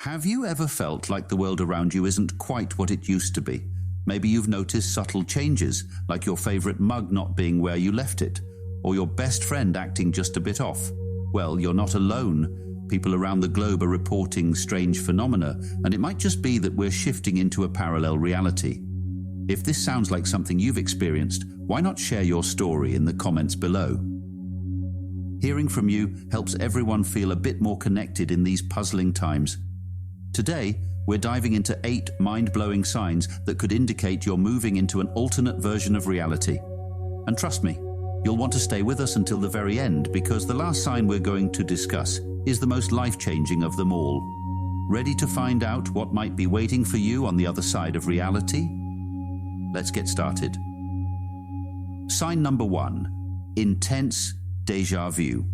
Have you ever felt like the world around you isn't quite what it used to be? Maybe you've noticed subtle changes, like your favorite mug not being where you left it, or your best friend acting just a bit off. Well, you're not alone. People around the globe are reporting strange phenomena, and it might just be that we're shifting into a parallel reality. If this sounds like something you've experienced, why not share your story in the comments below? Hearing from you helps everyone feel a bit more connected in these puzzling times. Today, we're diving into 8 mind-blowing signs that could indicate you're moving into an alternate version of reality. And trust me, you'll want to stay with us until the very end, because the last sign we're going to discuss is the most life-changing of them all. Ready to find out what might be waiting for you on the other side of reality? Let's get started. Sign number 1. Intense déjà vu.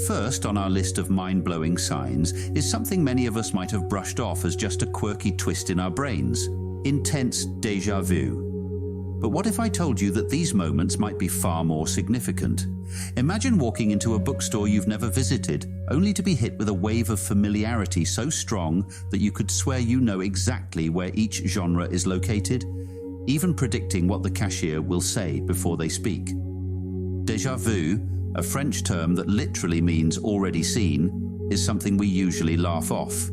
First on our list of mind-blowing signs is something many of us might have brushed off as just a quirky twist in our brains: intense déjà vu. But what if I told you that these moments might be far more significant? Imagine walking into a bookstore you've never visited, only to be hit with a wave of familiarity so strong that you could swear you know exactly where each genre is located, even predicting what the cashier will say before they speak. Déjà vu, a French term that literally means already seen, is something we usually laugh off.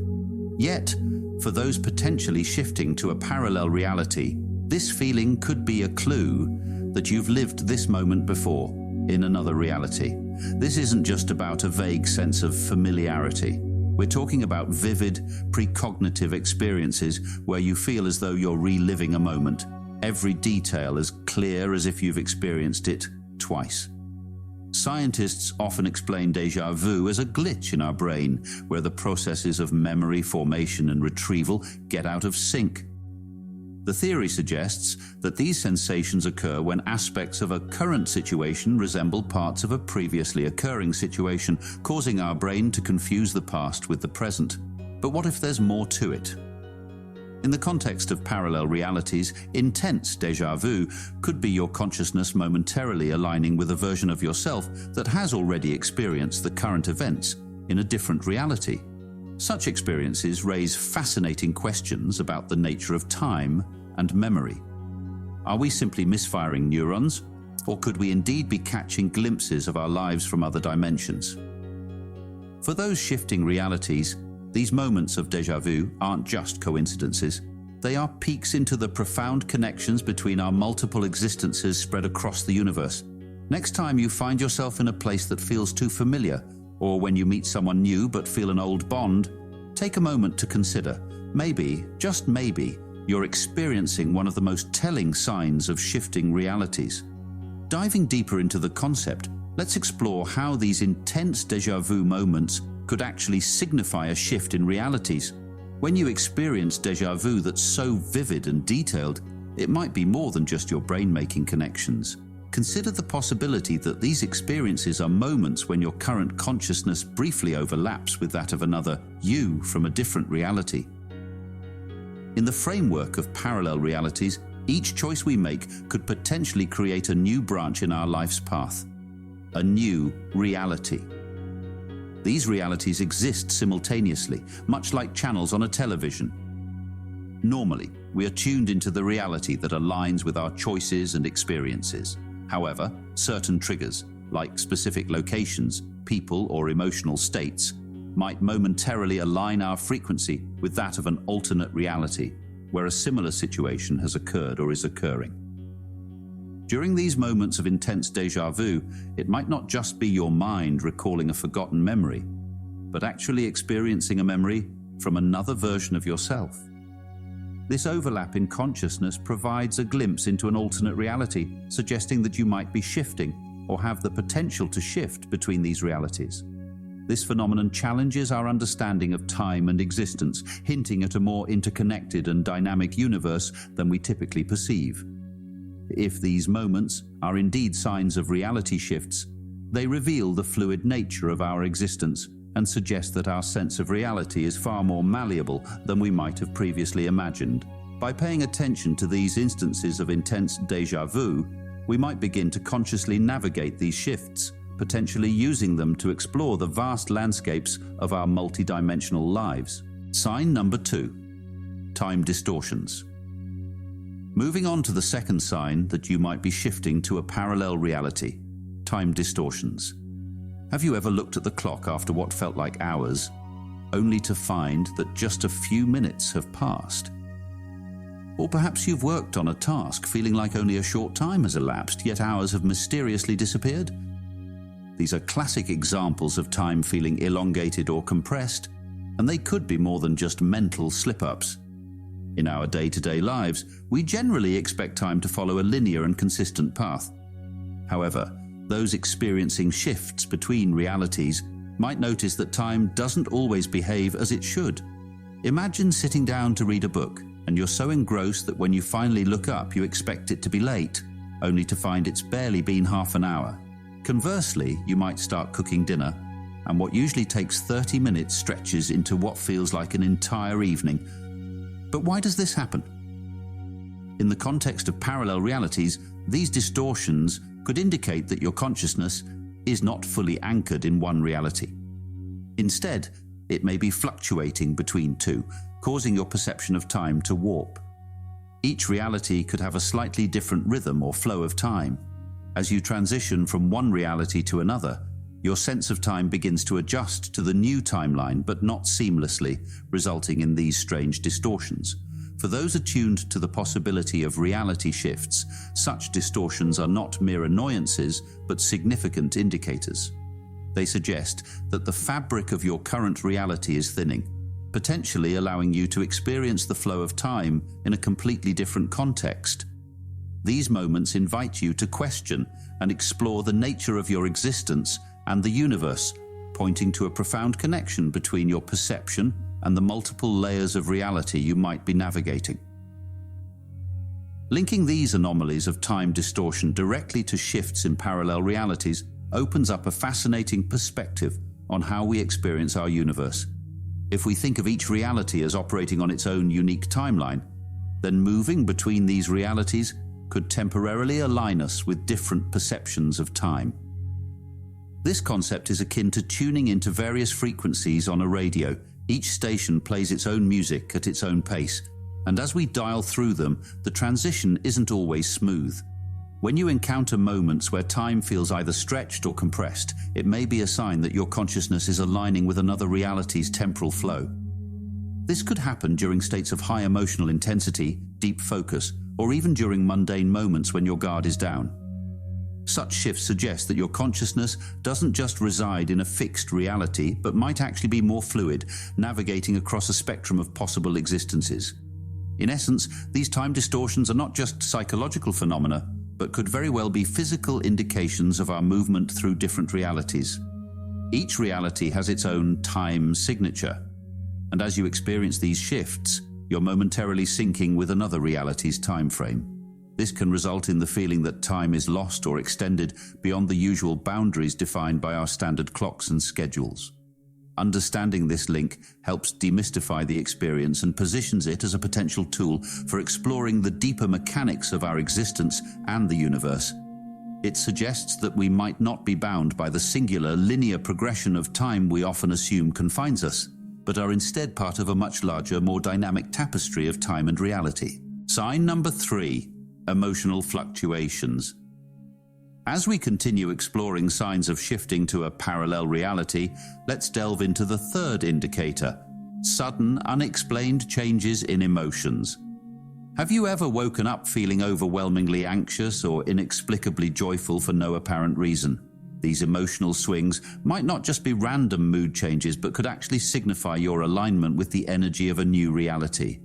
Yet, for those potentially shifting to a parallel reality, this feeling could be a clue that you've lived this moment before, in another reality. This isn't just about a vague sense of familiarity. We're talking about vivid, precognitive experiences where you feel as though you're reliving a moment, every detail as clear as if you've experienced it twice. Scientists often explain déjà vu as a glitch in our brain, where the processes of memory formation and retrieval get out of sync. The theory suggests that these sensations occur when aspects of a current situation resemble parts of a previously occurring situation, causing our brain to confuse the past with the present. But what if there's more to it? In the context of parallel realities, intense déjà vu could be your consciousness momentarily aligning with a version of yourself that has already experienced the current events in a different reality. Such experiences raise fascinating questions about the nature of time and memory. Are we simply misfiring neurons, or could we indeed be catching glimpses of our lives from other dimensions? For those shifting realities, these moments of déjà vu aren't just coincidences. They are peeks into the profound connections between our multiple existences spread across the universe. Next time you find yourself in a place that feels too familiar, or when you meet someone new but feel an old bond, take a moment to consider, maybe, just maybe, you're experiencing one of the most telling signs of shifting realities. Diving deeper into the concept, let's explore how these intense déjà vu moments could actually signify a shift in realities. When you experience déjà vu that's so vivid and detailed, it might be more than just your brain making connections. Consider the possibility that these experiences are moments when your current consciousness briefly overlaps with that of another you from a different reality. In the framework of parallel realities, each choice we make could potentially create a new branch in our life's path, a new reality. These realities exist simultaneously, much like channels on a television. Normally, we are tuned into the reality that aligns with our choices and experiences. However, certain triggers, like specific locations, people, or emotional states, might momentarily align our frequency with that of an alternate reality, where a similar situation has occurred or is occurring. During these moments of intense déjà vu, it might not just be your mind recalling a forgotten memory, but actually experiencing a memory from another version of yourself. This overlap in consciousness provides a glimpse into an alternate reality, suggesting that you might be shifting or have the potential to shift between these realities. This phenomenon challenges our understanding of time and existence, hinting at a more interconnected and dynamic universe than we typically perceive. If these moments are indeed signs of reality shifts, they reveal the fluid nature of our existence and suggest that our sense of reality is far more malleable than we might have previously imagined. By paying attention to these instances of intense déjà vu, we might begin to consciously navigate these shifts, potentially using them to explore the vast landscapes of our multidimensional lives. Sign number 2, time distortions. Moving on to the second sign that you might be shifting to a parallel reality, time distortions. Have you ever looked at the clock after what felt like hours, only to find that just a few minutes have passed? Or perhaps you've worked on a task feeling like only a short time has elapsed, yet hours have mysteriously disappeared. These are classic examples of time feeling elongated or compressed, and they could be more than just mental slip-ups. In our day-to-day lives, we generally expect time to follow a linear and consistent path. However, those experiencing shifts between realities might notice that time doesn't always behave as it should. Imagine sitting down to read a book, and you're so engrossed that when you finally look up, you expect it to be late, only to find it's barely been half an hour. Conversely, you might start cooking dinner, and what usually takes 30 minutes stretches into what feels like an entire evening. But why does this happen? In the context of parallel realities, these distortions could indicate that your consciousness is not fully anchored in one reality. Instead, it may be fluctuating between two, causing your perception of time to warp. Each reality could have a slightly different rhythm or flow of time. As you transition from one reality to another, your sense of time begins to adjust to the new timeline, but not seamlessly, resulting in these strange distortions. For those attuned to the possibility of reality shifts, such distortions are not mere annoyances, but significant indicators. They suggest that the fabric of your current reality is thinning, potentially allowing you to experience the flow of time in a completely different context. These moments invite you to question and explore the nature of your existence and the universe, pointing to a profound connection between your perception and the multiple layers of reality you might be navigating. Linking these anomalies of time distortion directly to shifts in parallel realities opens up a fascinating perspective on how we experience our universe. If we think of each reality as operating on its own unique timeline, then moving between these realities could temporarily align us with different perceptions of time. This concept is akin to tuning into various frequencies on a radio. Each station plays its own music at its own pace, and as we dial through them, the transition isn't always smooth. When you encounter moments where time feels either stretched or compressed, it may be a sign that your consciousness is aligning with another reality's temporal flow. This could happen during states of high emotional intensity, deep focus, or even during mundane moments when your guard is down. Such shifts suggest that your consciousness doesn't just reside in a fixed reality, but might actually be more fluid, navigating across a spectrum of possible existences. In essence, these time distortions are not just psychological phenomena, but could very well be physical indications of our movement through different realities. Each reality has its own time signature, and as you experience these shifts, you're momentarily syncing with another reality's time frame. This can result in the feeling that time is lost or extended beyond the usual boundaries defined by our standard clocks and schedules. Understanding this link helps demystify the experience and positions it as a potential tool for exploring the deeper mechanics of our existence and the universe. It suggests that we might not be bound by the singular, linear progression of time we often assume confines us, but are instead part of a much larger, more dynamic tapestry of time and reality. Sign number 3. Emotional fluctuations. As we continue exploring signs of shifting to a parallel reality, let's delve into the third indicator: sudden, unexplained changes in emotions. Have you ever woken up feeling overwhelmingly anxious or inexplicably joyful for no apparent reason? These emotional swings might not just be random mood changes, but could actually signify your alignment with the energy of a new reality.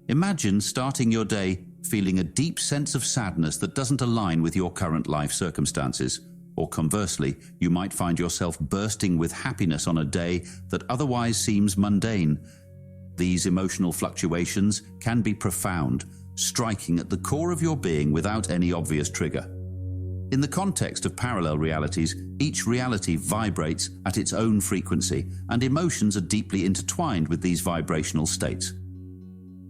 Imagine starting your day feeling a deep sense of sadness that doesn't align with your current life circumstances. Or conversely, you might find yourself bursting with happiness on a day that otherwise seems mundane. These emotional fluctuations can be profound, striking at the core of your being without any obvious trigger. In the context of parallel realities, each reality vibrates at its own frequency, and emotions are deeply intertwined with these vibrational states.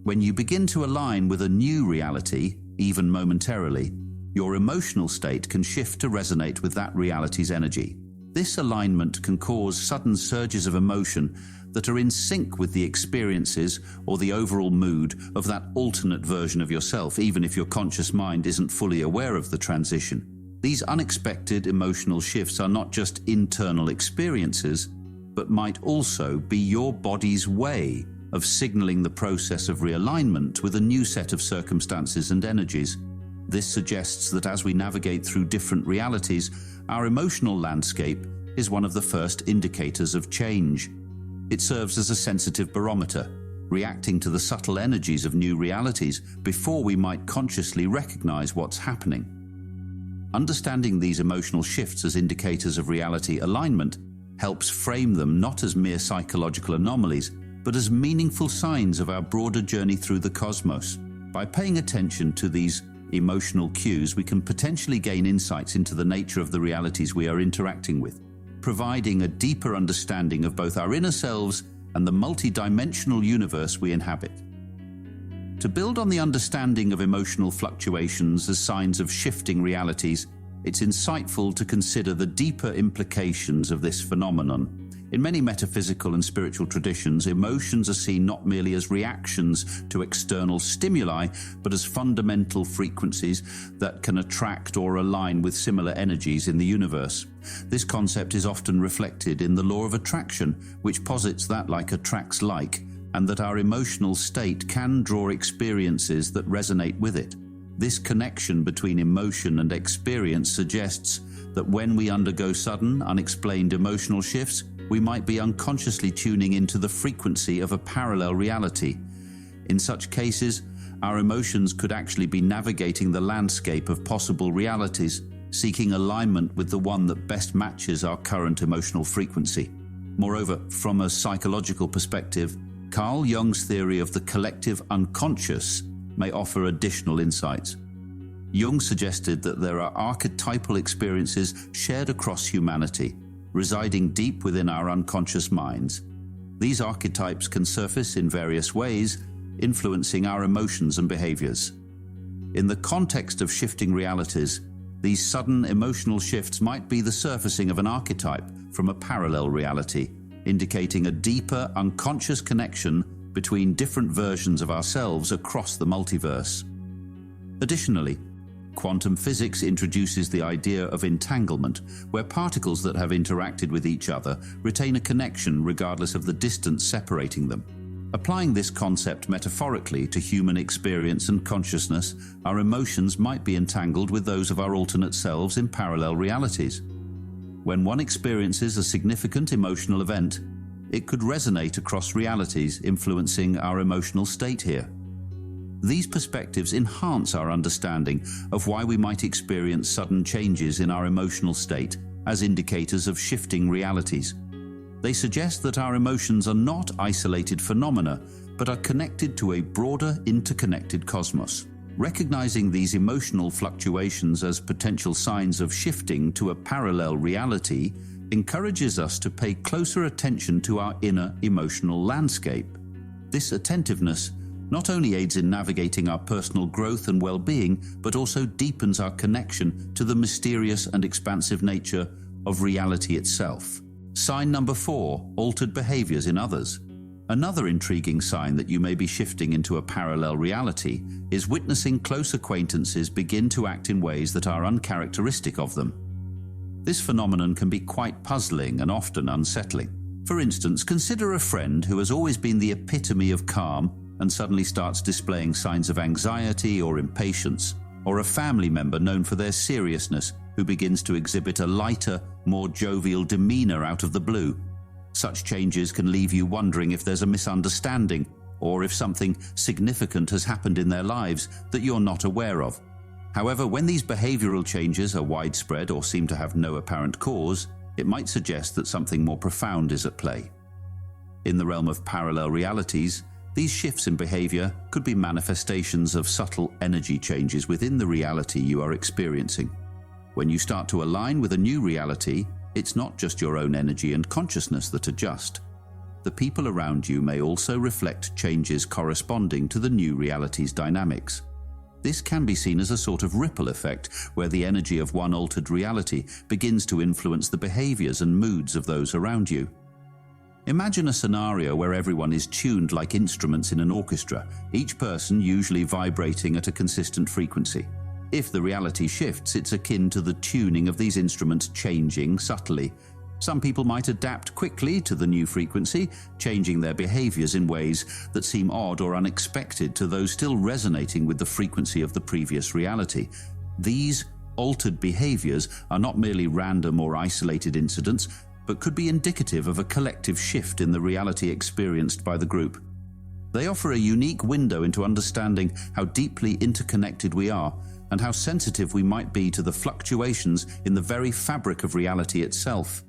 When you begin to align with a new reality, even momentarily, your emotional state can shift to resonate with that reality's energy. This alignment can cause sudden surges of emotion that are in sync with the experiences or the overall mood of that alternate version of yourself, even if your conscious mind isn't fully aware of the transition. These unexpected emotional shifts are not just internal experiences, but might also be your body's way of signaling the process of realignment with a new set of circumstances and energies. This suggests that as we navigate through different realities, our emotional landscape is one of the first indicators of change. It serves as a sensitive barometer, reacting to the subtle energies of new realities before we might consciously recognize what's happening. Understanding these emotional shifts as indicators of reality alignment helps frame them not as mere psychological anomalies, but as meaningful signs of our broader journey through the cosmos. By paying attention to these emotional cues, we can potentially gain insights into the nature of the realities we are interacting with, providing a deeper understanding of both our inner selves and the multi-dimensional universe we inhabit. To build on the understanding of emotional fluctuations as signs of shifting realities, it's insightful to consider the deeper implications of this phenomenon. In many metaphysical and spiritual traditions, emotions are seen not merely as reactions to external stimuli, but as fundamental frequencies that can attract or align with similar energies in the universe. This concept is often reflected in the law of attraction, which posits that like attracts like, and that our emotional state can draw experiences that resonate with it. This connection between emotion and experience suggests that when we undergo sudden, unexplained emotional shifts, we might be unconsciously tuning into the frequency of a parallel reality. In such cases, our emotions could actually be navigating the landscape of possible realities, seeking alignment with the one that best matches our current emotional frequency. Moreover, from a psychological perspective, Carl Jung's theory of the collective unconscious may offer additional insights. Jung suggested that there are archetypal experiences shared across humanity, residing deep within our unconscious minds. These archetypes can surface in various ways, influencing our emotions and behaviors. In the context of shifting realities, these sudden emotional shifts might be the surfacing of an archetype from a parallel reality, indicating a deeper, unconscious connection between different versions of ourselves across the multiverse. Additionally, quantum physics introduces the idea of entanglement, where particles that have interacted with each other retain a connection regardless of the distance separating them. Applying this concept metaphorically to human experience and consciousness, our emotions might be entangled with those of our alternate selves in parallel realities. When one experiences a significant emotional event, it could resonate across realities, influencing our emotional state here. These perspectives enhance our understanding of why we might experience sudden changes in our emotional state as indicators of shifting realities. They suggest that our emotions are not isolated phenomena, but are connected to a broader, interconnected cosmos. Recognizing these emotional fluctuations as potential signs of shifting to a parallel reality encourages us to pay closer attention to our inner emotional landscape. This attentiveness not only aids in navigating our personal growth and well-being, but also deepens our connection to the mysterious and expansive nature of reality itself. Sign number 4, altered behaviors in others. Another intriguing sign that you may be shifting into a parallel reality is witnessing close acquaintances begin to act in ways that are uncharacteristic of them. This phenomenon can be quite puzzling and often unsettling. For instance, consider a friend who has always been the epitome of calm and suddenly starts displaying signs of anxiety or impatience, or a family member known for their seriousness who begins to exhibit a lighter, more jovial demeanor out of the blue. Such changes can leave you wondering if there's a misunderstanding or if something significant has happened in their lives that you're not aware of. However, when these behavioral changes are widespread or seem to have no apparent cause, it might suggest that something more profound is at play. In the realm of parallel realities, these shifts in behavior could be manifestations of subtle energy changes within the reality you are experiencing. When you start to align with a new reality, it's not just your own energy and consciousness that adjust. The people around you may also reflect changes corresponding to the new reality's dynamics. This can be seen as a sort of ripple effect, where the energy of one altered reality begins to influence the behaviors and moods of those around you. Imagine a scenario where everyone is tuned like instruments in an orchestra, each person usually vibrating at a consistent frequency. If the reality shifts, it's akin to the tuning of these instruments changing subtly. Some people might adapt quickly to the new frequency, changing their behaviors in ways that seem odd or unexpected to those still resonating with the frequency of the previous reality. These altered behaviors are not merely random or isolated incidents, but could be indicative of a collective shift in the reality experienced by the group. They offer a unique window into understanding how deeply interconnected we are and how sensitive we might be to the fluctuations in the very fabric of reality itself.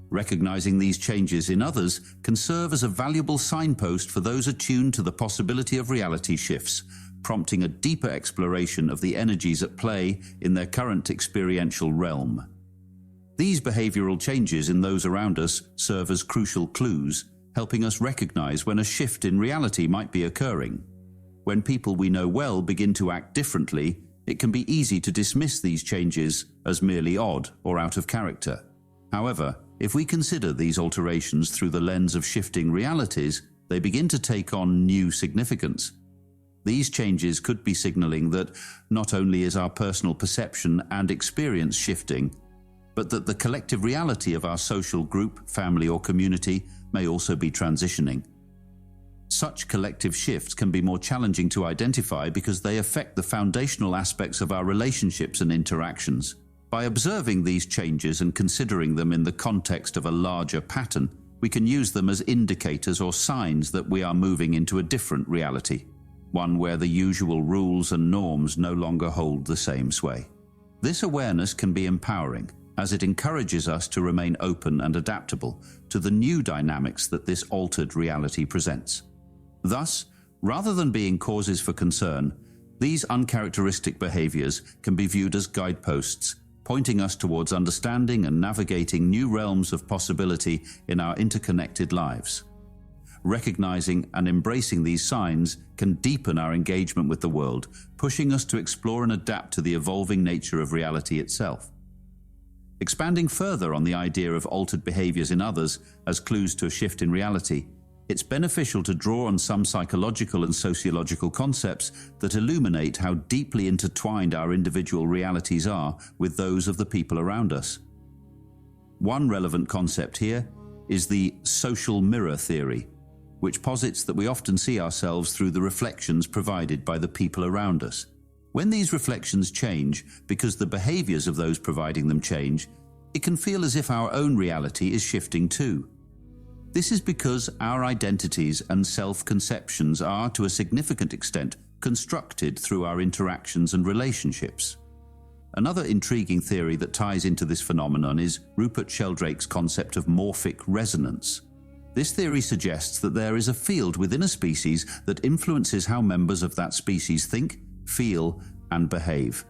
Recognizing these changes in others can serve as a valuable signpost for those attuned to the possibility of reality shifts, prompting a deeper exploration of the energies at play in their current experiential realm. These behavioral changes in those around us serve as crucial clues, helping us recognize when a shift in reality might be occurring. When people we know well begin to act differently, it can be easy to dismiss these changes as merely odd or out of character. However, if we consider these alterations through the lens of shifting realities, they begin to take on new significance. These changes could be signaling that not only is our personal perception and experience shifting, but that the collective reality of our social group, family, or community may also be transitioning. Such collective shifts can be more challenging to identify because they affect the foundational aspects of our relationships and interactions. By observing these changes and considering them in the context of a larger pattern, we can use them as indicators or signs that we are moving into a different reality, one where the usual rules and norms no longer hold the same sway. This awareness can be empowering, as it encourages us to remain open and adaptable to the new dynamics that this altered reality presents. Thus, rather than being causes for concern, these uncharacteristic behaviors can be viewed as guideposts, pointing us towards understanding and navigating new realms of possibility in our interconnected lives. Recognizing and embracing these signs can deepen our engagement with the world, pushing us to explore and adapt to the evolving nature of reality itself. Expanding further on the idea of altered behaviors in others as clues to a shift in reality, it's beneficial to draw on some psychological and sociological concepts that illuminate how deeply intertwined our individual realities are with those of the people around us. One relevant concept here is the social mirror theory, which posits that we often see ourselves through the reflections provided by the people around us. When these reflections change because the behaviors of those providing them change, it can feel as if our own reality is shifting too. This is because our identities and self-conceptions are, to a significant extent, constructed through our interactions and relationships. Another intriguing theory that ties into this phenomenon is Rupert Sheldrake's concept of morphic resonance. This theory suggests that there is a field within a species that influences how members of that species think, feel, and behave.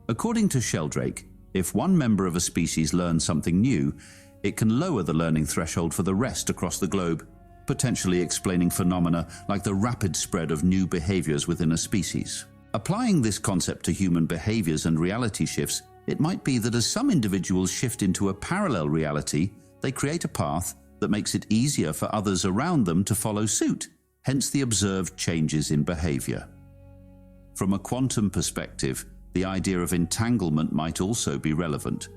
According to Sheldrake, if one member of a species learns something new, it can lower the learning threshold for the rest across the globe, potentially explaining phenomena like the rapid spread of new behaviors within a species. Applying this concept to human behaviors and reality shifts, it might be that as some individuals shift into a parallel reality, they create a path that makes it easier for others around them to follow suit, hence the observed changes in behavior. From a quantum perspective, the idea of entanglement might also be relevant.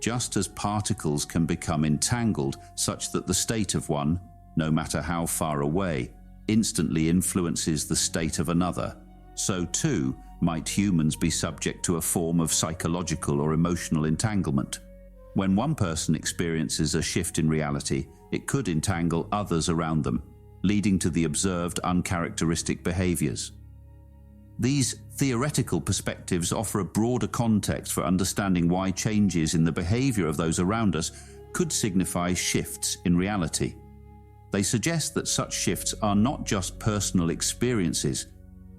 Just as particles can become entangled such that the state of one, no matter how far away, instantly influences the state of another, so too might humans be subject to a form of psychological or emotional entanglement. When one person experiences a shift in reality, it could entangle others around them, leading to the observed uncharacteristic behaviors. These theoretical perspectives offer a broader context for understanding why changes in the behavior of those around us could signify shifts in reality. They suggest that such shifts are not just personal experiences,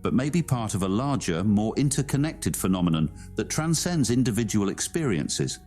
but may be part of a larger, more interconnected phenomenon that transcends individual experiences.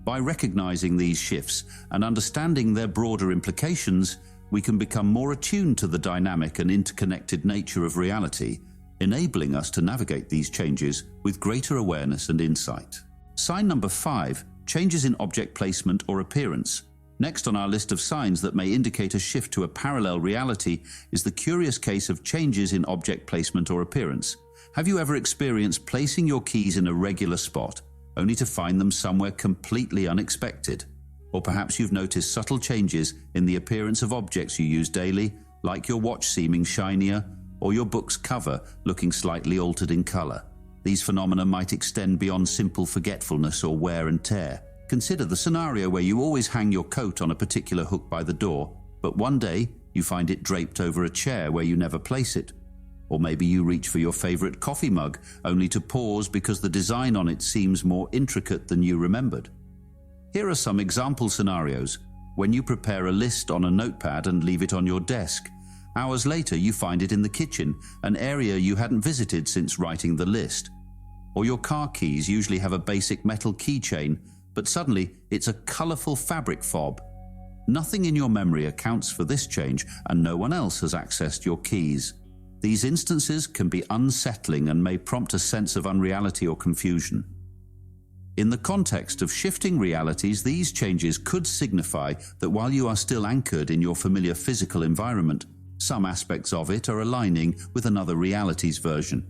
By recognizing these shifts and understanding their broader implications, we can become more attuned to the dynamic and interconnected nature of reality, enabling us to navigate these changes with greater awareness and insight. Sign number 5, changes in object placement or appearance. Next on our list of signs that may indicate a shift to a parallel reality is the curious case of changes in object placement or appearance. Have you ever experienced placing your keys in a regular spot, only to find them somewhere completely unexpected? Or perhaps you've noticed subtle changes in the appearance of objects you use daily, like your watch seeming shinier, or your book's cover looking slightly altered in color. These phenomena might extend beyond simple forgetfulness or wear and tear. Consider the scenario where you always hang your coat on a particular hook by the door, but one day you find it draped over a chair where you never place it. Or maybe you reach for your favorite coffee mug, only to pause because the design on it seems more intricate than you remembered. Here are some example scenarios. When you prepare a list on a notepad and leave it on your desk, hours later you find it in the kitchen, an area you hadn't visited since writing the list. Or your car keys usually have a basic metal keychain, but suddenly it's a colorful fabric fob. Nothing in your memory accounts for this change, and no one else has accessed your keys. These instances can be unsettling and may prompt a sense of unreality or confusion. In the context of shifting realities, these changes could signify that while you are still anchored in your familiar physical environment, some aspects of it are aligning with another reality's version.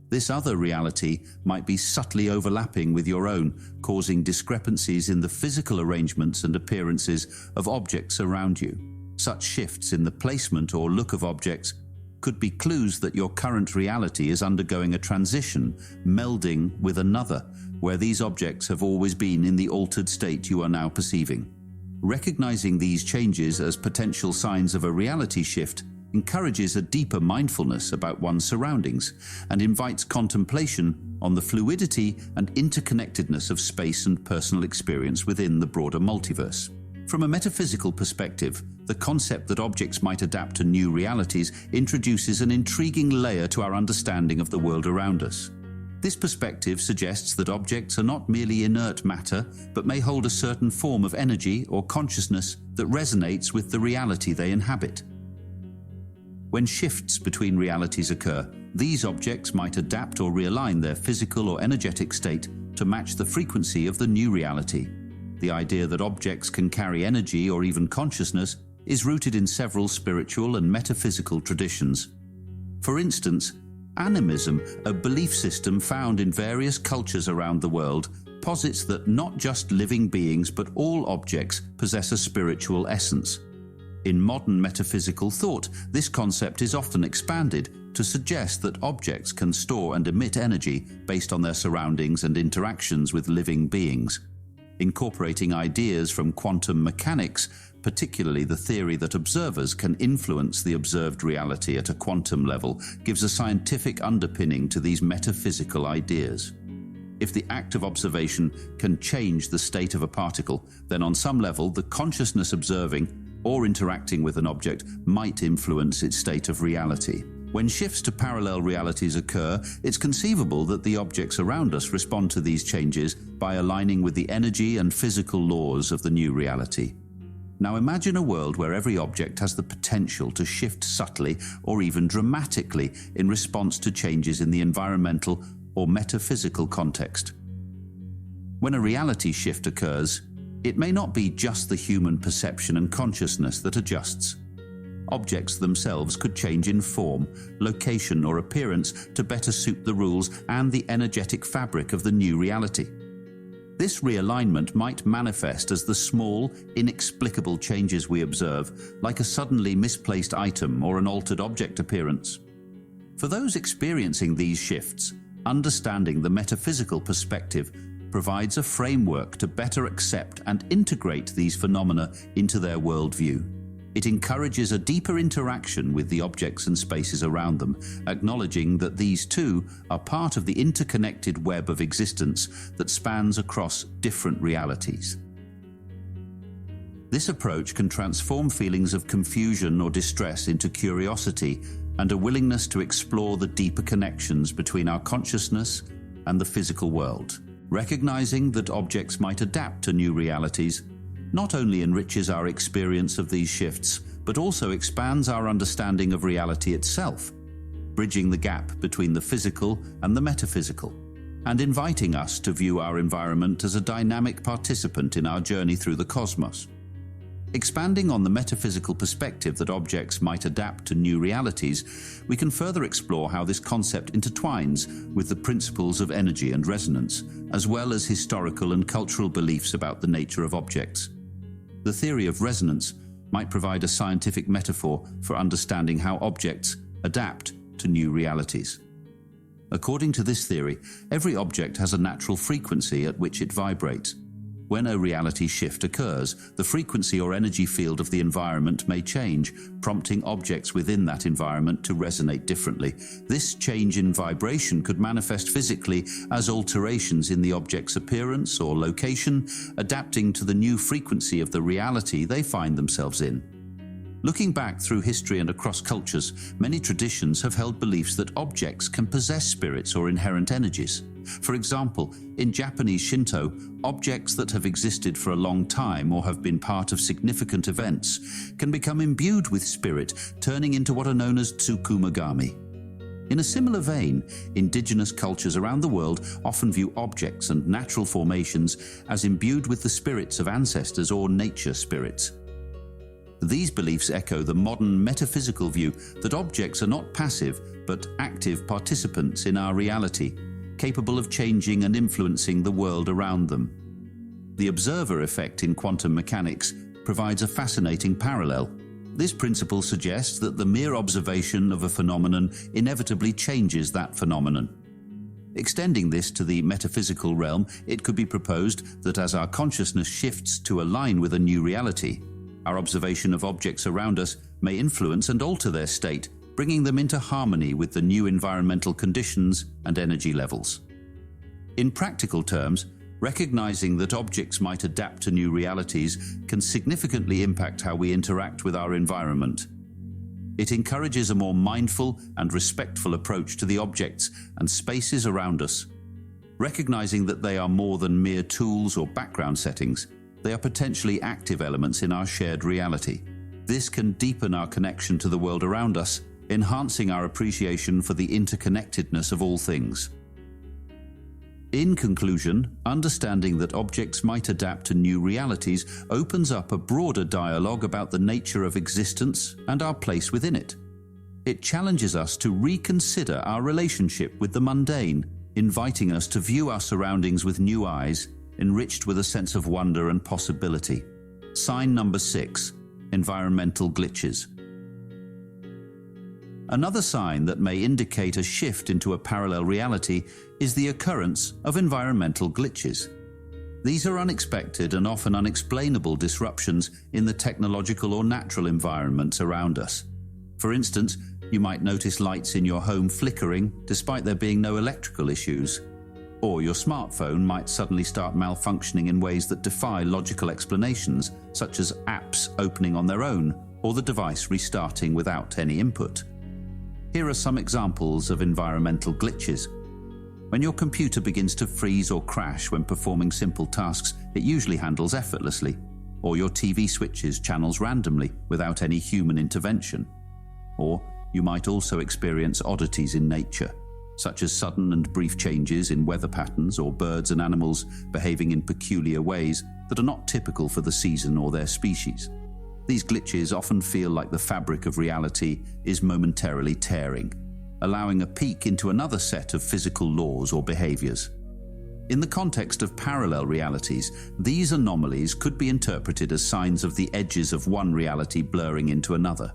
This other reality might be subtly overlapping with your own, causing discrepancies in the physical arrangements and appearances of objects around you. Such shifts in the placement or look of objects could be clues that your current reality is undergoing a transition, melding with another, where these objects have always been in the altered state you are now perceiving. Recognizing these changes as potential signs of a reality shift encourages a deeper mindfulness about one's surroundings and invites contemplation on the fluidity and interconnectedness of space and personal experience within the broader multiverse. From a metaphysical perspective, the concept that objects might adapt to new realities introduces an intriguing layer to our understanding of the world around us. This perspective suggests that objects are not merely inert matter, but may hold a certain form of energy or consciousness that resonates with the reality they inhabit. When shifts between realities occur, these objects might adapt or realign their physical or energetic state to match the frequency of the new reality. The idea that objects can carry energy or even consciousness is rooted in several spiritual and metaphysical traditions. For instance, animism, a belief system found in various cultures around the world, posits that not just living beings but all objects possess a spiritual essence. In modern metaphysical thought, this concept is often expanded to suggest that objects can store and emit energy based on their surroundings and interactions with living beings. Incorporating ideas from quantum mechanics, particularly the theory that observers can influence the observed reality at a quantum level, gives a scientific underpinning to these metaphysical ideas. If the act of observation can change the state of a particle, then on some level the consciousness observing or interacting with an object might influence its state of reality. When shifts to parallel realities occur, it's conceivable that the objects around us respond to these changes by aligning with the energy and physical laws of the new reality. Now imagine a world where every object has the potential to shift subtly or even dramatically in response to changes in the environmental or metaphysical context. When a reality shift occurs, it may not be just the human perception and consciousness that adjusts. Objects themselves could change in form, location, or appearance to better suit the rules and the energetic fabric of the new reality. This realignment might manifest as the small, inexplicable changes we observe, like a suddenly misplaced item or an altered object appearance. For those experiencing these shifts, understanding the metaphysical perspective provides a framework to better accept and integrate these phenomena into their worldview. It encourages a deeper interaction with the objects and spaces around them, acknowledging that these too are part of the interconnected web of existence that spans across different realities. This approach can transform feelings of confusion or distress into curiosity and a willingness to explore the deeper connections between our consciousness and the physical world. Recognizing that objects might adapt to new realities not only enriches our experience of these shifts, but also expands our understanding of reality itself. bridging the gap between the physical and the metaphysical, and inviting us to view our environment as a dynamic participant in our journey through the cosmos. Expanding on the metaphysical perspective that objects might adapt to new realities, we can further explore how this concept intertwines with the principles of energy and resonance, as well as historical and cultural beliefs about the nature of objects. The theory of resonance might provide a scientific metaphor for understanding how objects adapt to new realities. According to this theory, every object has a natural frequency at which it vibrates. When a reality shift occurs, the frequency or energy field of the environment may change, prompting objects within that environment to resonate differently. This change in vibration could manifest physically as alterations in the object's appearance or location, adapting to the new frequency of the reality they find themselves in. Looking back through history and across cultures, many traditions have held beliefs that objects can possess spirits or inherent energies. For example, in Japanese Shinto, objects that have existed for a long time or have been part of significant events can become imbued with spirit, turning into what are known as tsukumogami. In a similar vein, indigenous cultures around the world often view objects and natural formations as imbued with the spirits of ancestors or nature spirits. These beliefs echo the modern metaphysical view that objects are not passive but active participants in our reality, capable of changing and influencing the world around them. The observer effect in quantum mechanics provides a fascinating parallel. This principle suggests that the mere observation of a phenomenon inevitably changes that phenomenon. Extending this to the metaphysical realm, it could be proposed that as our consciousness shifts to align with a new reality, our observation of objects around us may influence and alter their state, bringing them into harmony with the new environmental conditions and energy levels. In practical terms, recognizing that objects might adapt to new realities can significantly impact how we interact with our environment. It encourages a more mindful and respectful approach to the objects and spaces around us. Recognizing that they are more than mere tools or background settings, they are potentially active elements in our shared reality. This can deepen our connection to the world around us, enhancing our appreciation for the interconnectedness of all things. In conclusion, understanding that objects might adapt to new realities opens up a broader dialogue about the nature of existence and our place within it. It challenges us to reconsider our relationship with the mundane, inviting us to view our surroundings with new eyes, enriched with a sense of wonder and possibility. Sign number 6, environmental glitches. Another sign that may indicate a shift into a parallel reality is the occurrence of environmental glitches. These are unexpected and often unexplainable disruptions in the technological or natural environments around us. For instance, you might notice lights in your home flickering despite there being no electrical issues. Or your smartphone might suddenly start malfunctioning in ways that defy logical explanations, such as apps opening on their own or the device restarting without any input. Here are some examples of environmental glitches. When your computer begins to freeze or crash when performing simple tasks it usually handles effortlessly, or your TV switches channels randomly without any human intervention. Or you might also experience oddities in nature, such as sudden and brief changes in weather patterns or birds and animals behaving in peculiar ways that are not typical for the season or their species. These glitches often feel like the fabric of reality is momentarily tearing, allowing a peek into another set of physical laws or behaviors. In the context of parallel realities, these anomalies could be interpreted as signs of the edges of one reality blurring into another.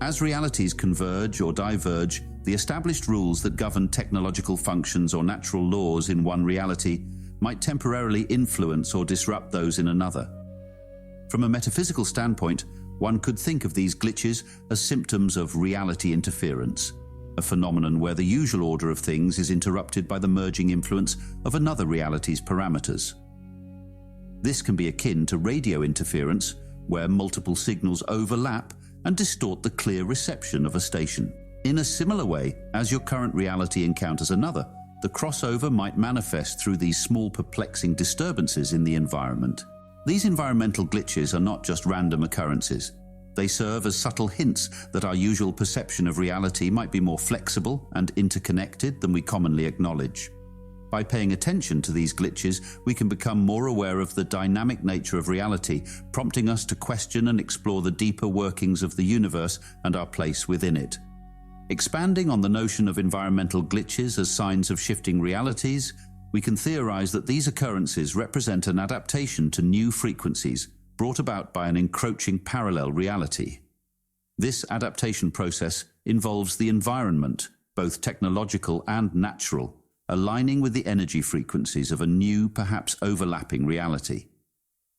As realities converge or diverge, the established rules that govern technological functions or natural laws in one reality might temporarily influence or disrupt those in another. From a metaphysical standpoint, one could think of these glitches as symptoms of reality interference, a phenomenon where the usual order of things is interrupted by the merging influence of another reality's parameters. This can be akin to radio interference, where multiple signals overlap and distort the clear reception of a station. In a similar way, as your current reality encounters another, the crossover might manifest through these small perplexing disturbances in the environment. These environmental glitches are not just random occurrences. They serve as subtle hints that our usual perception of reality might be more flexible and interconnected than we commonly acknowledge. By paying attention to these glitches, we can become more aware of the dynamic nature of reality, prompting us to question and explore the deeper workings of the universe and our place within it. Expanding on the notion of environmental glitches as signs of shifting realities, we can theorize that these occurrences represent an adaptation to new frequencies brought about by an encroaching parallel reality. This adaptation process involves the environment, both technological and natural, aligning with the energy frequencies of a new, perhaps overlapping reality.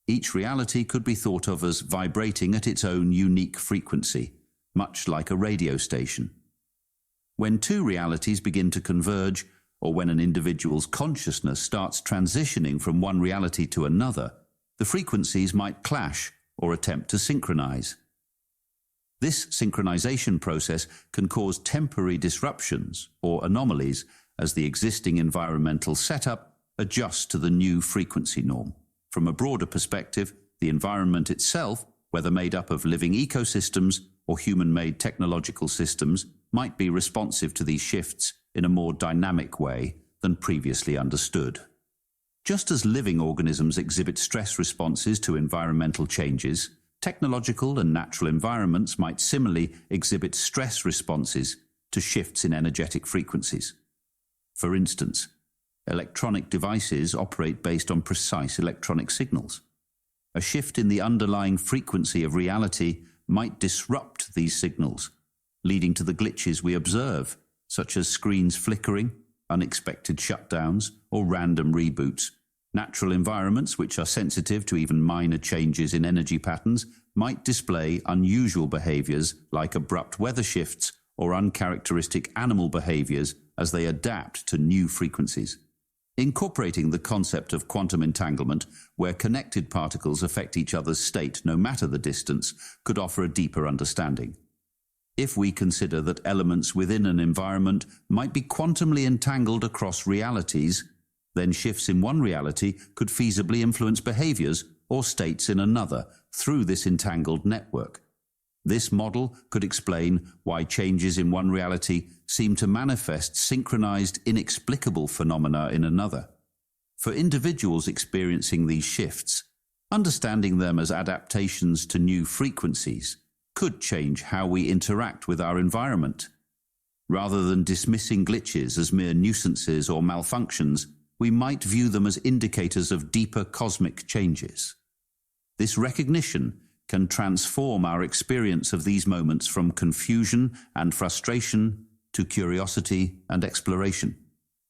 Each reality could be thought of as vibrating at its own unique frequency, much like a radio station. When two realities begin to converge, or when an individual's consciousness starts transitioning from one reality to another, the frequencies might clash or attempt to synchronize. This synchronization process can cause temporary disruptions or anomalies as the existing environmental setup adjusts to the new frequency norm. From a broader perspective, the environment itself, whether made up of living ecosystems or human-made technological systems, might be responsive to these shifts in a more dynamic way than previously understood. Just as living organisms exhibit stress responses to environmental changes, technological and natural environments might similarly exhibit stress responses to shifts in energetic frequencies. For instance, electronic devices operate based on precise electronic signals. A shift in the underlying frequency of reality might disrupt these signals, leading to the glitches we observe, such as screens flickering, unexpected shutdowns, or random reboots. Natural environments, which are sensitive to even minor changes in energy patterns, might display unusual behaviors like abrupt weather shifts or uncharacteristic animal behaviors as they adapt to new frequencies. Incorporating the concept of quantum entanglement, where connected particles affect each other's state no matter the distance, could offer a deeper understanding. If we consider that elements within an environment might be quantumly entangled across realities, then shifts in one reality could feasibly influence behaviors or states in another through this entangled network. This model could explain why changes in one reality seem to manifest synchronized, inexplicable phenomena in another. For individuals experiencing these shifts, understanding them as adaptations to new frequencies could change how we interact with our environment. Rather than dismissing glitches as mere nuisances or malfunctions, we might view them as indicators of deeper cosmic changes. This recognition can transform our experience of these moments from confusion and frustration to curiosity and exploration,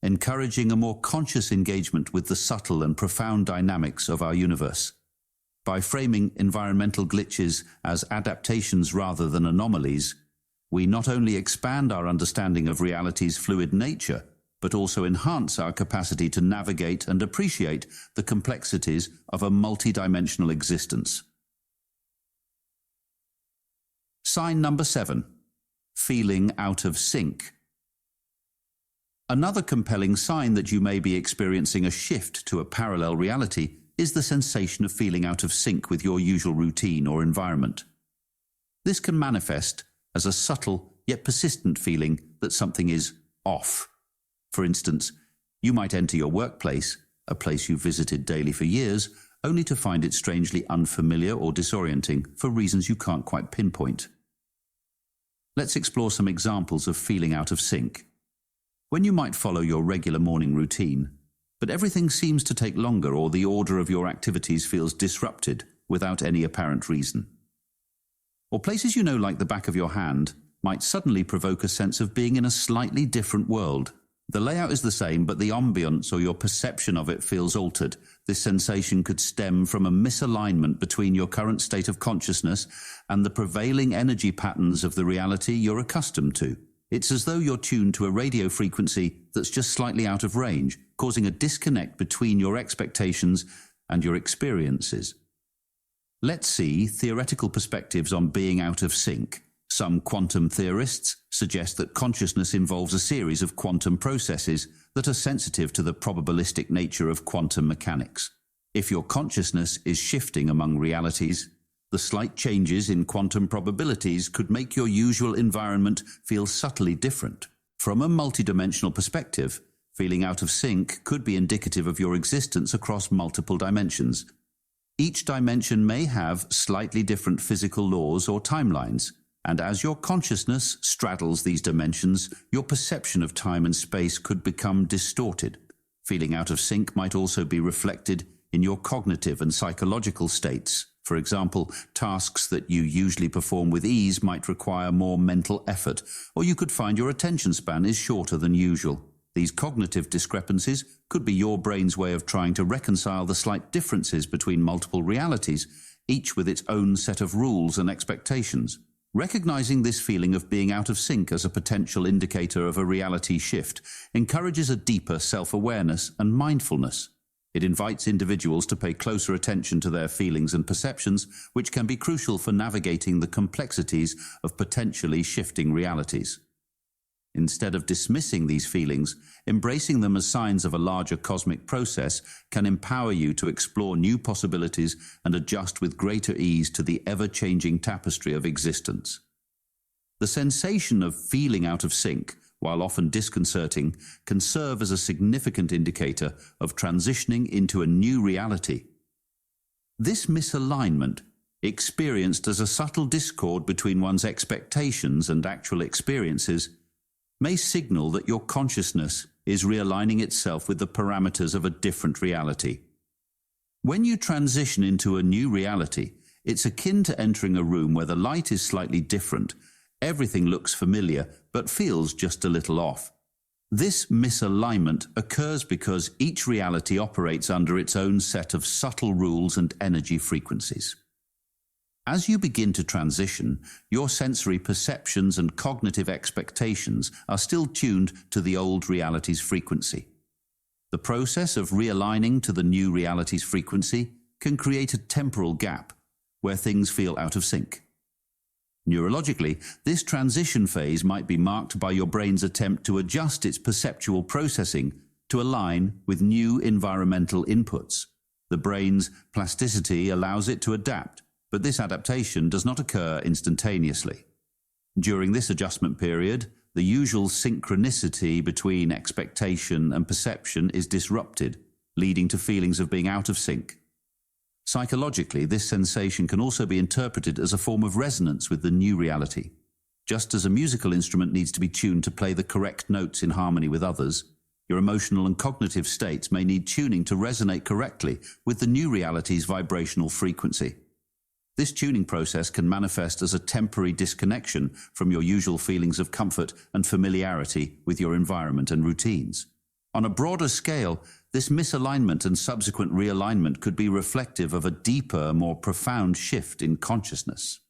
encouraging a more conscious engagement with the subtle and profound dynamics of our universe. By framing environmental glitches as adaptations rather than anomalies, we not only expand our understanding of reality's fluid nature, but also enhance our capacity to navigate and appreciate the complexities of a multidimensional existence. Sign number 7. Feeling out of sync. Another compelling sign that you may be experiencing a shift to a parallel reality is the sensation of feeling out of sync with your usual routine or environment. This can manifest as a subtle yet persistent feeling that something is off. For instance, you might enter your workplace, a place you've visited daily for years, only to find it strangely unfamiliar or disorienting for reasons you can't quite pinpoint. Let's explore some examples of feeling out of sync. When you might follow your regular morning routine, but everything seems to take longer or the order of your activities feels disrupted without any apparent reason. Or places you know like the back of your hand might suddenly provoke a sense of being in a slightly different world. The layout is the same, but the ambience or your perception of it feels altered. This sensation could stem from a misalignment between your current state of consciousness and the prevailing energy patterns of the reality you're accustomed to. It's as though you're tuned to a radio frequency that's just slightly out of range, causing a disconnect between your expectations and your experiences. Let's see theoretical perspectives on being out of sync. Some quantum theorists suggest that consciousness involves a series of quantum processes that are sensitive to the probabilistic nature of quantum mechanics. If your consciousness is shifting among realities, The slight changes in quantum probabilities could make your usual environment feel subtly different. From a multidimensional perspective, feeling out of sync could be indicative of your existence across multiple dimensions. Each dimension may have slightly different physical laws or timelines, and as your consciousness straddles these dimensions, your perception of time and space could become distorted. Feeling out of sync might also be reflected in your cognitive and psychological states. For example, tasks that you usually perform with ease might require more mental effort, or you could find your attention span is shorter than usual. These cognitive discrepancies could be your brain's way of trying to reconcile the slight differences between multiple realities, each with its own set of rules and expectations. Recognizing this feeling of being out of sync as a potential indicator of a reality shift encourages a deeper self-awareness and mindfulness. It invites individuals to pay closer attention to their feelings and perceptions, which can be crucial for navigating the complexities of potentially shifting realities. Instead of dismissing these feelings, embracing them as signs of a larger cosmic process can empower you to explore new possibilities and adjust with greater ease to the ever-changing tapestry of existence. The sensation of feeling out of sync, while often disconcerting, can serve as a significant indicator of transitioning into a new reality. This misalignment, experienced as a subtle discord between one's expectations and actual experiences, may signal that your consciousness is realigning itself with the parameters of a different reality. When you transition into a new reality, it's akin to entering a room where the light is slightly different. Everything looks familiar, but feels just a little off. This misalignment occurs because each reality operates under its own set of subtle rules and energy frequencies. As you begin to transition, your sensory perceptions and cognitive expectations are still tuned to the old reality's frequency. The process of realigning to the new reality's frequency can create a temporal gap where things feel out of sync. Neurologically, this transition phase might be marked by your brain's attempt to adjust its perceptual processing to align with new environmental inputs. The brain's plasticity allows it to adapt, but this adaptation does not occur instantaneously. During this adjustment period, the usual synchronicity between expectation and perception is disrupted, leading to feelings of being out of sync. Psychologically, this sensation can also be interpreted as a form of resonance with the new reality. Just as a musical instrument needs to be tuned to play the correct notes in harmony with others, your emotional and cognitive states may need tuning to resonate correctly with the new reality's vibrational frequency. This tuning process can manifest as a temporary disconnection from your usual feelings of comfort and familiarity with your environment and routines. On a broader scale, this misalignment and subsequent realignment could be reflective of a deeper, more profound shift in consciousness.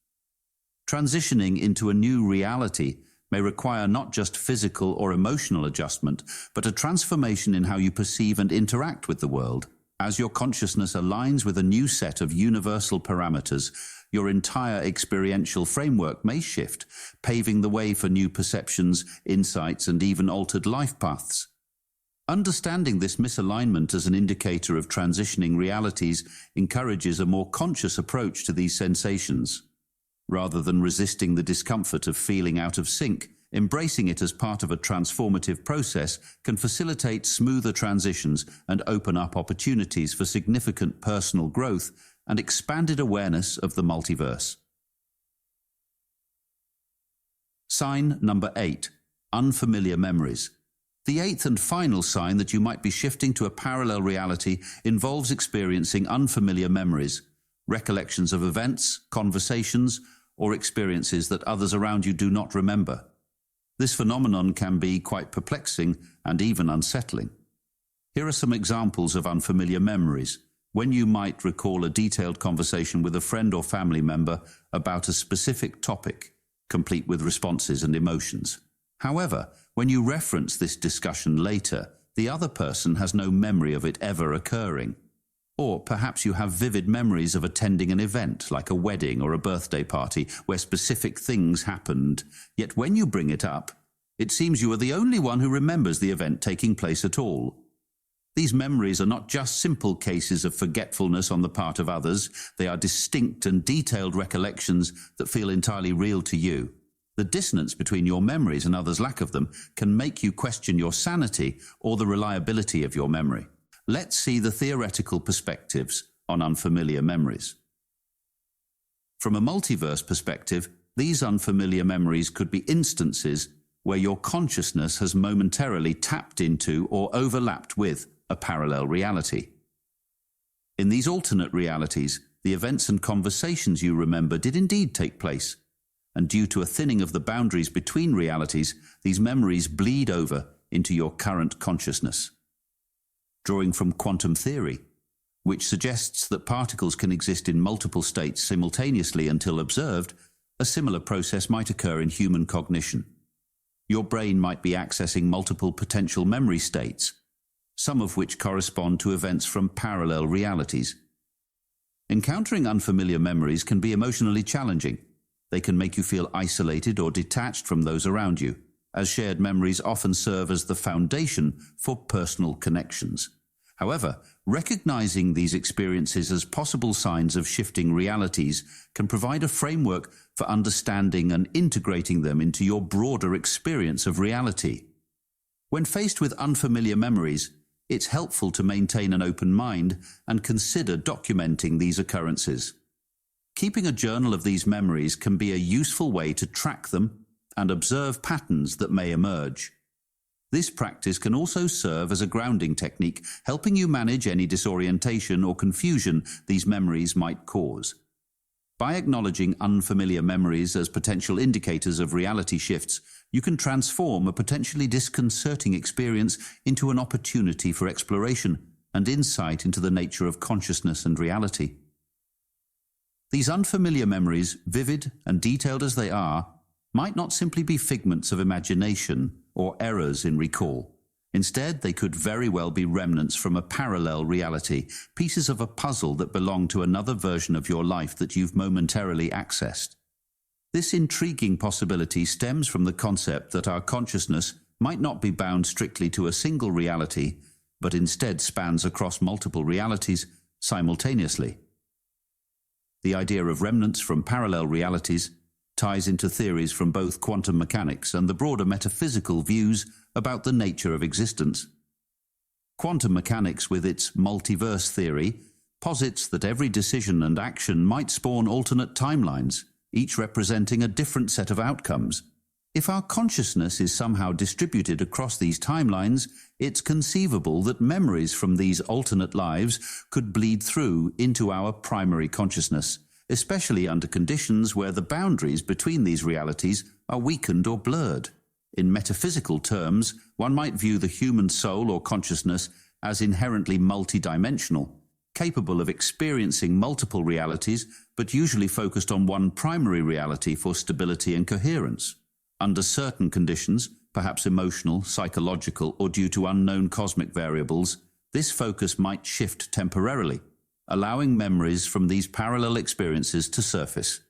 Transitioning into a new reality may require not just physical or emotional adjustment, but a transformation in how you perceive and interact with the world. As your consciousness aligns with a new set of universal parameters, your entire experiential framework may shift, paving the way for new perceptions, insights, and even altered life paths. Understanding this misalignment as an indicator of transitioning realities encourages a more conscious approach to these sensations. Rather than resisting the discomfort of feeling out of sync, embracing it as part of a transformative process can facilitate smoother transitions and open up opportunities for significant personal growth and expanded awareness of the multiverse. Sign number 8. Unfamiliar memories. The eighth and final sign that you might be shifting to a parallel reality involves experiencing unfamiliar memories, recollections of events, conversations, or experiences that others around you do not remember. This phenomenon can be quite perplexing and even unsettling. Here are some examples of unfamiliar memories, when you might recall a detailed conversation with a friend or family member about a specific topic, complete with responses and emotions. However, when you reference this discussion later, the other person has no memory of it ever occurring. Or perhaps you have vivid memories of attending an event, like a wedding or a birthday party, where specific things happened, yet when you bring it up, it seems you are the only one who remembers the event taking place at all. These memories are not just simple cases of forgetfulness on the part of others. They are distinct and detailed recollections that feel entirely real to you. The dissonance between your memories and others' lack of them can make you question your sanity or the reliability of your memory. Let's see the theoretical perspectives on unfamiliar memories. From a multiverse perspective, these unfamiliar memories could be instances where your consciousness has momentarily tapped into or overlapped with a parallel reality. In these alternate realities, the events and conversations you remember did indeed take place, and due to a thinning of the boundaries between realities, these memories bleed over into your current consciousness. Drawing from quantum theory, which suggests that particles can exist in multiple states simultaneously until observed, a similar process might occur in human cognition. Your brain might be accessing multiple potential memory states, some of which correspond to events from parallel realities. Encountering unfamiliar memories can be emotionally challenging. They can make you feel isolated or detached from those around you, as shared memories often serve as the foundation for personal connections. However, recognizing these experiences as possible signs of shifting realities can provide a framework for understanding and integrating them into your broader experience of reality. When faced with unfamiliar memories, it's helpful to maintain an open mind and consider documenting these occurrences. Keeping a journal of these memories can be a useful way to track them and observe patterns that may emerge. This practice can also serve as a grounding technique, helping you manage any disorientation or confusion these memories might cause. By acknowledging unfamiliar memories as potential indicators of reality shifts, you can transform a potentially disconcerting experience into an opportunity for exploration and insight into the nature of consciousness and reality. These unfamiliar memories, vivid and detailed as they are, might not simply be figments of imagination or errors in recall. Instead, they could very well be remnants from a parallel reality, pieces of a puzzle that belong to another version of your life that you've momentarily accessed. This intriguing possibility stems from the concept that our consciousness might not be bound strictly to a single reality, but instead spans across multiple realities simultaneously. The idea of remnants from parallel realities ties into theories from both quantum mechanics and the broader metaphysical views about the nature of existence. Quantum mechanics, with its multiverse theory, posits that every decision and action might spawn alternate timelines, each representing a different set of outcomes. If our consciousness is somehow distributed across these timelines, it's conceivable that memories from these alternate lives could bleed through into our primary consciousness, especially under conditions where the boundaries between these realities are weakened or blurred. In metaphysical terms, one might view the human soul or consciousness as inherently multidimensional, capable of experiencing multiple realities, but usually focused on one primary reality for stability and coherence. Under certain conditions, perhaps emotional, psychological, or due to unknown cosmic variables, this focus might shift temporarily, allowing memories from these parallel experiences to surface.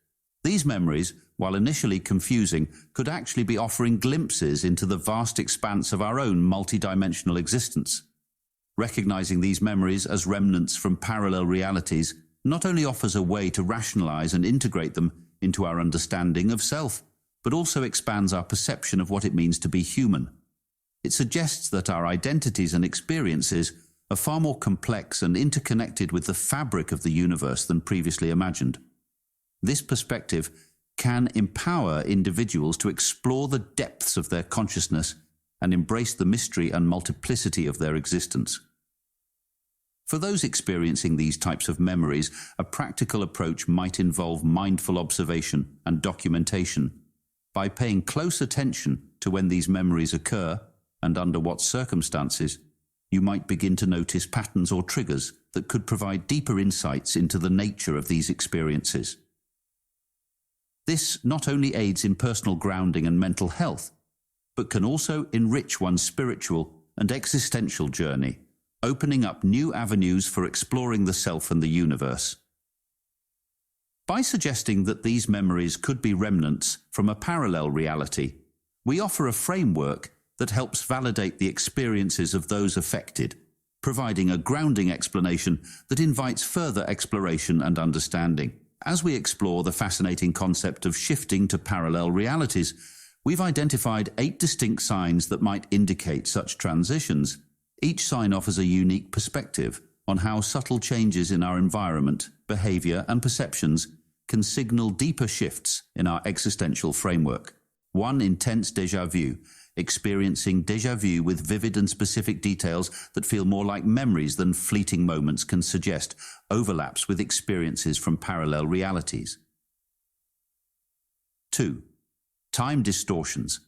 These memories, while initially confusing, could actually be offering glimpses into the vast expanse of our own multidimensional existence. Recognizing these memories as remnants from parallel realities not only offers a way to rationalize and integrate them into our understanding of self, but also expands our perception of what it means to be human. It suggests that our identities and experiences are far more complex and interconnected with the fabric of the universe than previously imagined. This perspective can empower individuals to explore the depths of their consciousness and embrace the mystery and multiplicity of their existence. For those experiencing these types of memories, a practical approach might involve mindful observation and documentation. By paying close attention to when these memories occur and under what circumstances, you might begin to notice patterns or triggers that could provide deeper insights into the nature of these experiences. This not only aids in personal grounding and mental health, but can also enrich one's spiritual and existential journey, opening up new avenues for exploring the self and the universe. By suggesting that these memories could be remnants from a parallel reality, we offer a framework that helps validate the experiences of those affected, providing a grounding explanation that invites further exploration and understanding. As we explore the fascinating concept of shifting to parallel realities, we've identified 8 distinct signs that might indicate such transitions. Each sign offers a unique perspective on how subtle changes in our environment, behavior, and perceptions can signal deeper shifts in our existential framework. 1. Intense déjà vu. Experiencing déjà vu with vivid and specific details that feel more like memories than fleeting moments can suggest overlaps with experiences from parallel realities. 2. Time distortions.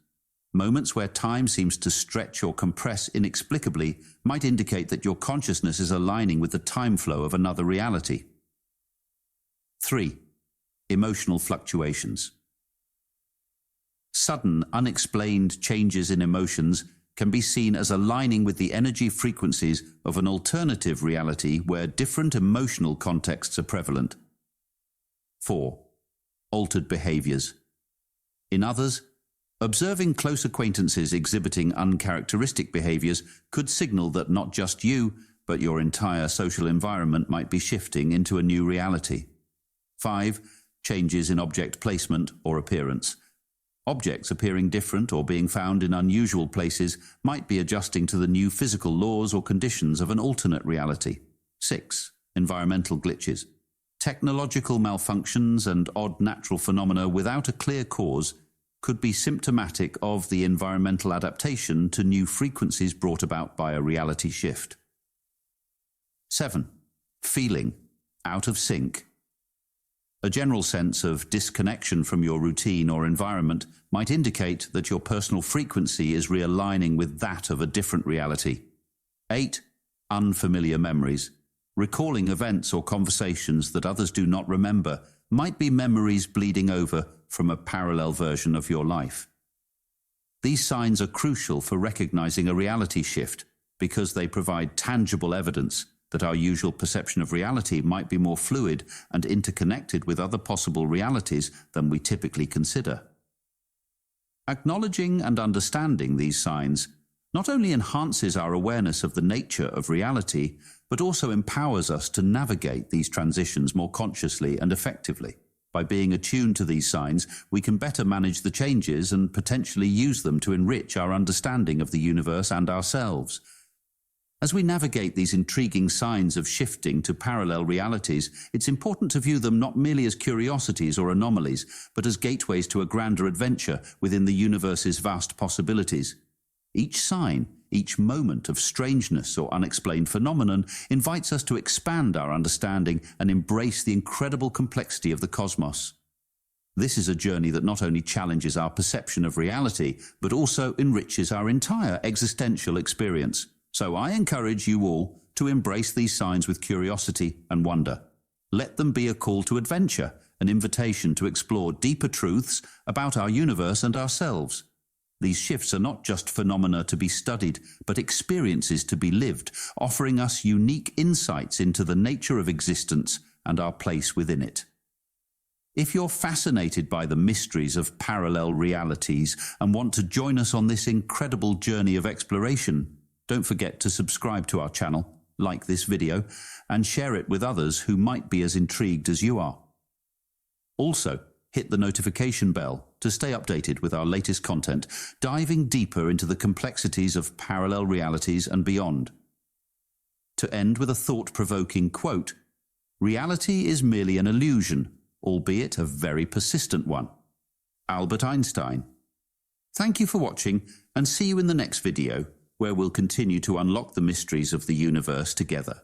Moments where time seems to stretch or compress inexplicably might indicate that your consciousness is aligning with the time flow of another reality. 3. Emotional fluctuations. Sudden, unexplained changes in emotions can be seen as aligning with the energy frequencies of an alternative reality where different emotional contexts are prevalent. 4. Altered behaviors. In others, observing close acquaintances exhibiting uncharacteristic behaviors could signal that not just you, but your entire social environment might be shifting into a new reality. 5. Changes in object placement or appearance. Objects appearing different or being found in unusual places might be adjusting to the new physical laws or conditions of an alternate reality. 6. Environmental glitches. Technological malfunctions and odd natural phenomena without a clear cause could be symptomatic of the environmental adaptation to new frequencies brought about by a reality shift. 7. Feeling out of sync. A general sense of disconnection from your routine or environment might indicate that your personal frequency is realigning with that of a different reality. 8. Unfamiliar memories. Recalling events or conversations that others do not remember might be memories bleeding over from a parallel version of your life. These signs are crucial for recognizing a reality shift because they provide tangible evidence that our usual perception of reality might be more fluid and interconnected with other possible realities than we typically consider. Acknowledging and understanding these signs not only enhances our awareness of the nature of reality, but also empowers us to navigate these transitions more consciously and effectively. By being attuned to these signs, we can better manage the changes and potentially use them to enrich our understanding of the universe and ourselves. As we navigate these intriguing signs of shifting to parallel realities, it's important to view them not merely as curiosities or anomalies, but as gateways to a grander adventure within the universe's vast possibilities. Each sign, each moment of strangeness or unexplained phenomenon invites us to expand our understanding and embrace the incredible complexity of the cosmos. This is a journey that not only challenges our perception of reality, but also enriches our entire existential experience. So I encourage you all to embrace these signs with curiosity and wonder. Let them be a call to adventure, an invitation to explore deeper truths about our universe and ourselves. These shifts are not just phenomena to be studied, but experiences to be lived, offering us unique insights into the nature of existence and our place within it. If you're fascinated by the mysteries of parallel realities and want to join us on this incredible journey of exploration, don't forget to subscribe to our channel, like this video, and share it with others who might be as intrigued as you are. Also, hit the notification bell to stay updated with our latest content, diving deeper into the complexities of parallel realities and beyond. To end with a thought-provoking quote, "Reality is merely an illusion, albeit a very persistent one." Albert Einstein. Thank you for watching, and see you in the next video, where we'll continue to unlock the mysteries of the universe together.